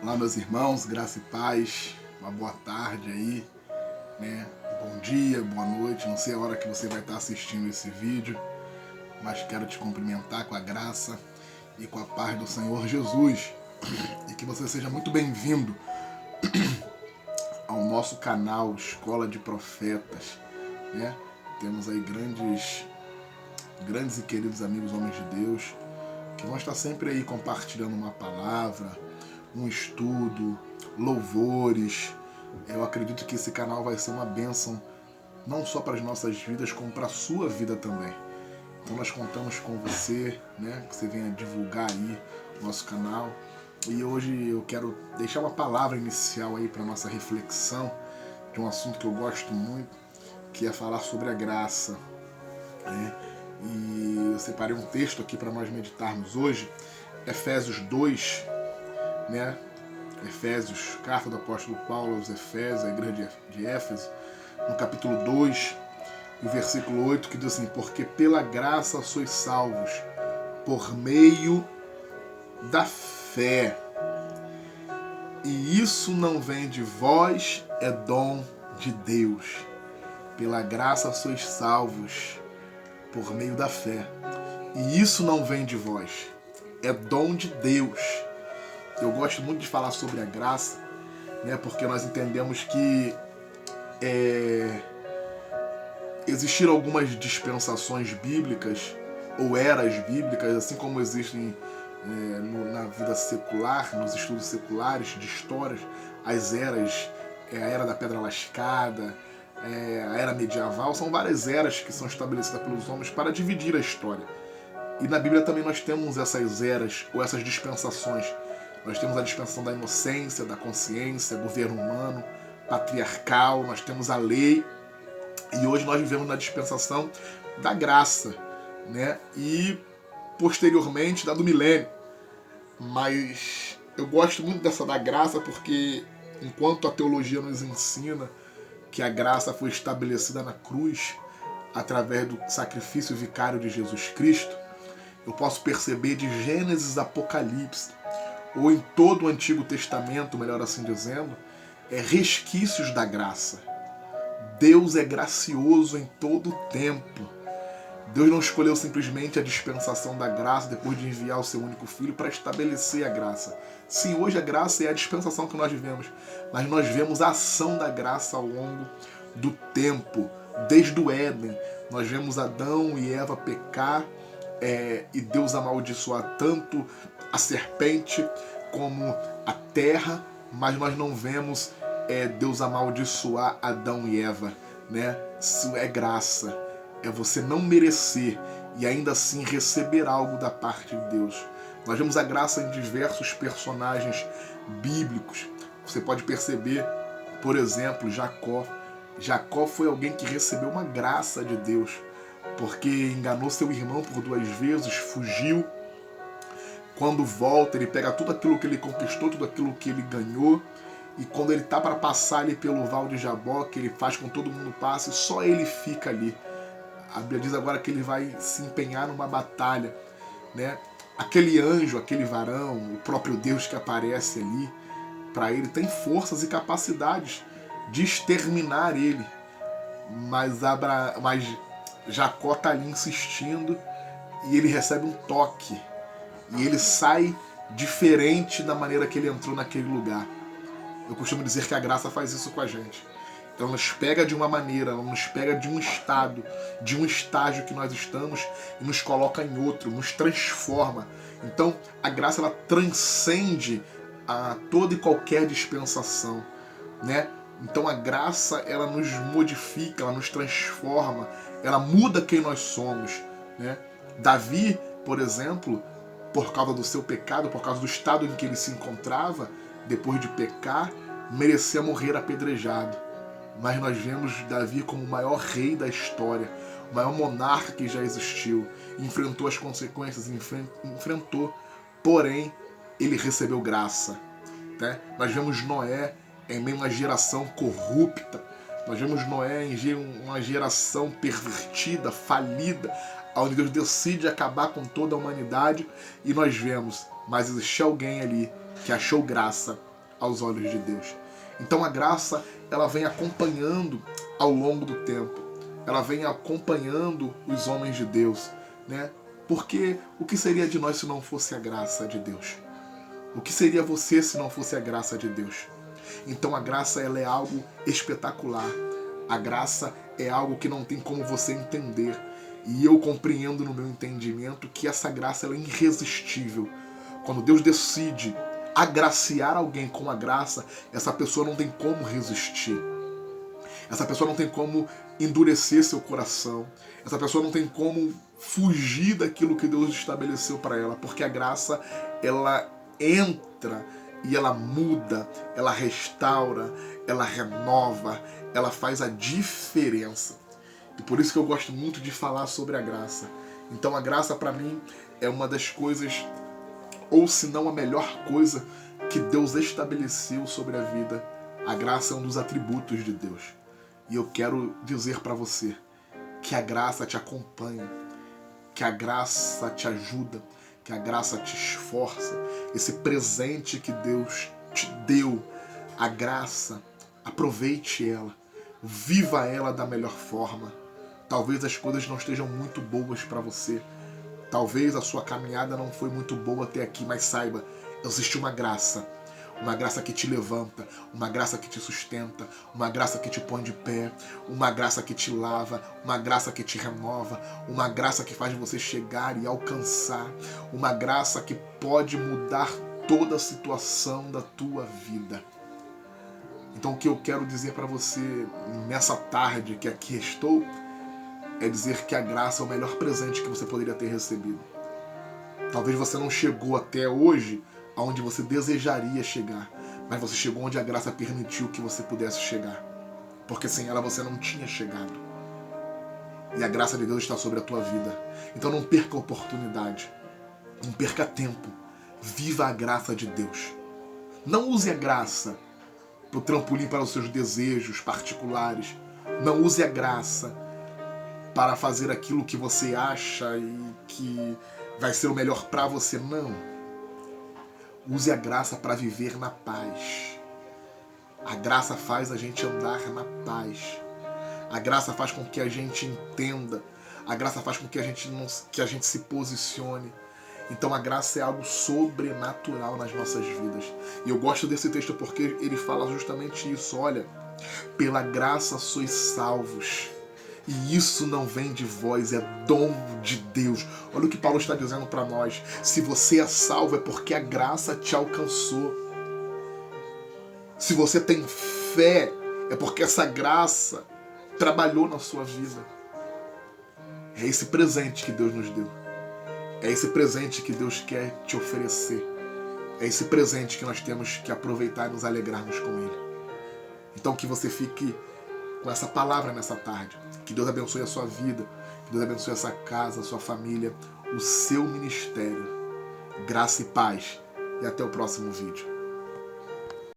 Olá, meus irmãos, graça e paz, uma boa tarde aí, né? Bom dia, boa noite, não sei a hora que você vai estar assistindo esse vídeo, mas quero te cumprimentar com a graça e com a paz do Senhor Jesus e que você seja muito bem-vindo ao nosso canal Escola de Profetas, né? Temos aí grandes e queridos amigos homens de Deus que vão estar sempre aí compartilhando uma palavra, um estudo, louvores. Eu acredito que esse canal vai ser uma bênção não só para as nossas vidas, como para a sua vida também. Então nós contamos com você, né, que você venha divulgar aí o nosso canal. E hoje eu quero deixar uma palavra inicial aí para nossa reflexão de um assunto que eu gosto muito, que é falar sobre a graça, né? E eu separei um texto aqui para nós meditarmos hoje, Efésios 2, né? Efésios, carta do apóstolo Paulo aos Efésios, a igreja de Éfeso, no capítulo 2, no versículo 8, que diz assim: porque pela graça sois salvos, por meio da fé. E isso não vem de vós, é dom de Deus. Pela graça sois salvos, por meio da fé. E isso não vem de vós, é dom de Deus. Eu gosto muito de falar sobre a graça, né, porque nós entendemos que existiram algumas dispensações bíblicas ou eras bíblicas, assim como existem na vida secular, nos estudos seculares de histórias, as eras, a era da pedra lascada, a era medieval, são várias eras que são estabelecidas pelos homens para dividir a história. E na Bíblia também nós temos essas eras ou essas dispensações. Nós temos a dispensação da inocência, da consciência, governo humano, patriarcal, nós temos a lei, e hoje nós vivemos na dispensação da graça, né? E posteriormente da do milênio. Mas eu gosto muito dessa da graça porque enquanto a teologia nos ensina que a graça foi estabelecida na cruz através do sacrifício vicário de Jesus Cristo, eu posso perceber de Gênesis a Apocalipse, ou em todo o Antigo Testamento, melhor assim dizendo, resquícios da graça. Deus é gracioso em todo o tempo. Deus não escolheu simplesmente a dispensação da graça depois de enviar o seu único filho para estabelecer a graça. Sim, hoje a graça é a dispensação que nós vivemos, mas nós vemos a ação da graça ao longo do tempo. Desde o Éden, nós vemos Adão e Eva pecar, e Deus amaldiçoar tanto a serpente como a terra, mas nós não vemos Deus amaldiçoar Adão e Eva, né? Isso é graça. É você não merecer e ainda assim receber algo da parte de Deus. Nós vemos a graça em diversos personagens bíblicos. Você pode perceber, por exemplo, Jacó. Jacó foi alguém que recebeu uma graça de Deus, porque enganou seu irmão por 2 vezes, fugiu. Quando volta, ele pega tudo aquilo que ele conquistou, tudo aquilo que ele ganhou, e quando ele está para passar ali pelo Val de Jabó, que ele faz com que todo mundo passe, só ele fica ali. A Bíblia diz agora que ele vai se empenhar numa batalha, né? Aquele anjo, aquele varão, o próprio Deus que aparece ali, para ele tem forças e capacidades de exterminar ele. Mas Jacó está ali insistindo e ele recebe um toque. E ele sai diferente da maneira que ele entrou naquele lugar. Eu costumo dizer que a graça faz isso com a gente. Então ela nos pega de uma maneira, ela nos pega de um estado, de um estágio que nós estamos e nos coloca em outro, nos transforma. Então a graça ela transcende a toda e qualquer dispensação, né? Então a graça ela nos modifica, ela nos transforma, ela muda quem nós somos, né? Davi, por exemplo, por causa do seu pecado, por causa do estado em que ele se encontrava, depois de pecar, merecia morrer apedrejado. Mas nós vemos Davi como o maior rei da história, o maior monarca que já existiu. Enfrentou as consequências, enfrentou, porém, ele recebeu graça, né? Nós vemos Noé em meio a uma geração corrupta, nós vemos Noé em uma geração pervertida, falida, onde Deus decide acabar com toda a humanidade, e nós vemos, mas existe alguém ali que achou graça aos olhos de Deus. Então a graça, ela vem acompanhando ao longo do tempo. Ela vem acompanhando os homens de Deus, né? Porque o que seria de nós se não fosse a graça de Deus? O que seria você se não fosse a graça de Deus? Então a graça, ela é algo espetacular. A graça é algo que não tem como você entender. E eu compreendo no meu entendimento que essa graça, ela é irresistível. Quando Deus decide agraciar alguém com a graça, essa pessoa não tem como resistir. Essa pessoa não tem como endurecer seu coração. Essa pessoa não tem como fugir daquilo que Deus estabeleceu para ela, porque a graça, ela entra e ela muda, ela restaura, ela renova, ela faz a diferença. E por isso que eu gosto muito de falar sobre a graça. Então a graça, para mim, é uma das coisas, ou se não a melhor coisa que Deus estabeleceu sobre a vida. A graça é um dos atributos de Deus. E eu quero dizer para você que a graça te acompanha, que a graça te ajuda, que a graça te esforça. Esse presente que Deus te deu, a graça, aproveite ela, viva ela da melhor forma. Talvez as coisas não estejam muito boas para você, talvez a sua caminhada não foi muito boa até aqui, mas saiba, existe uma graça que te levanta, uma graça que te sustenta, uma graça que te põe de pé, uma graça que te lava, uma graça que te renova, uma graça que faz você chegar e alcançar, uma graça que pode mudar toda a situação da tua vida. Então o que eu quero dizer para você nessa tarde que aqui estou é dizer que a graça é o melhor presente que você poderia ter recebido. Talvez você não chegou até hoje aonde você desejaria chegar, mas você chegou onde a graça permitiu que você pudesse chegar, porque sem ela você não tinha chegado. E a graça de Deus está sobre a tua vida. Então não perca a oportunidade, não perca tempo, viva a graça de Deus. Não use a graça para o trampolim para os seus desejos particulares. Não use a graça para fazer aquilo que você acha e que vai ser o melhor para você. Não. Use a graça para viver na paz. A graça faz a gente andar na paz. A graça faz com que a gente entenda. A graça faz com que a gente se posicione. Então a graça é algo sobrenatural nas nossas vidas. E eu gosto desse texto porque ele fala justamente isso. Olha, pela graça sois salvos. E isso não vem de vós, é dom de Deus. Olha o que Paulo está dizendo para nós. Se você é salvo é porque a graça te alcançou. Se você tem fé é porque essa graça trabalhou na sua vida. É esse presente que Deus nos deu. É esse presente que Deus quer te oferecer. É esse presente que nós temos que aproveitar e nos alegrarmos com Ele. Então que você fique com essa palavra nessa tarde. Que Deus abençoe a sua vida, que Deus abençoe essa casa, a sua família, o seu ministério. Graça e paz. E até o próximo vídeo.